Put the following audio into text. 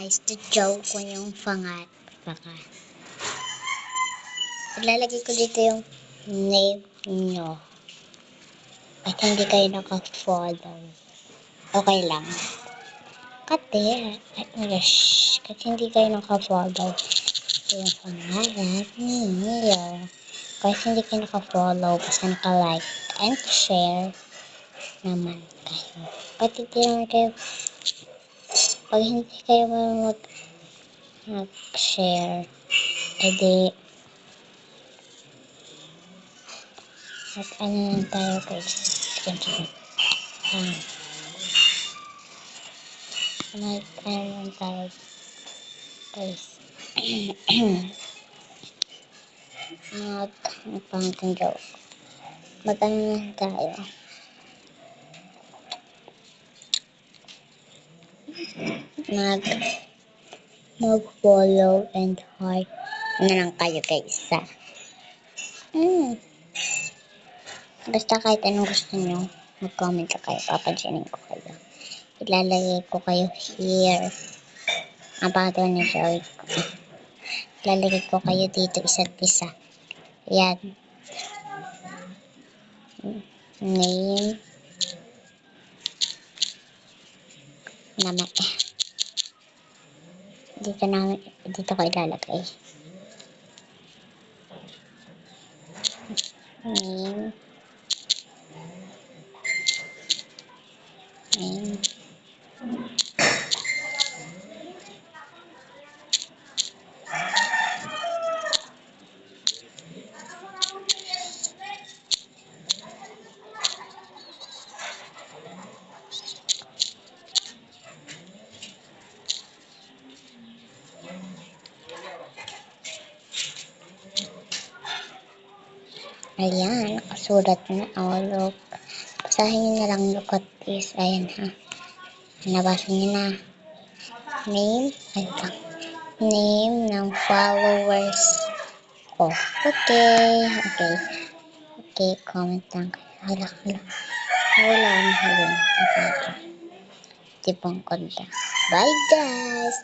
Guys, joke ko yung baka. Ilalagay ko dito yung name nyo. At hindi kayo naka-follow. Okay lang. Kasi hindi kayo naka-follow. Ito yung pangalan ninyo. Kasi hindi kayo naka-follow, basta naka-like and share naman kayo. Pati naman kayo, pag hindi kayo mag-share, edi ano lang tayo guys. Ano lang tayo guys. Pangitang joke. Mag-ano lang tayo. Mag-follow and heart na lang kayo guys. Basta kahit anong gusto nyo, mag-comment ka kayo, papansinin ko kayo. Ilalagay ko kayo here. Ang pangalan ni Joey. Ilalagay ko kayo dito isa't isa. Yan. Name. Naman. Dito ko ilalagay. Name. Name. Ayan, nakasulat na. Look. Basahin nyo na lang look at this. Ayan ha. Nabasa nyo na. Name. Name ng followers ko. Okay. Comment lang kayo. Wala na halin. Tipong konta. Bye guys!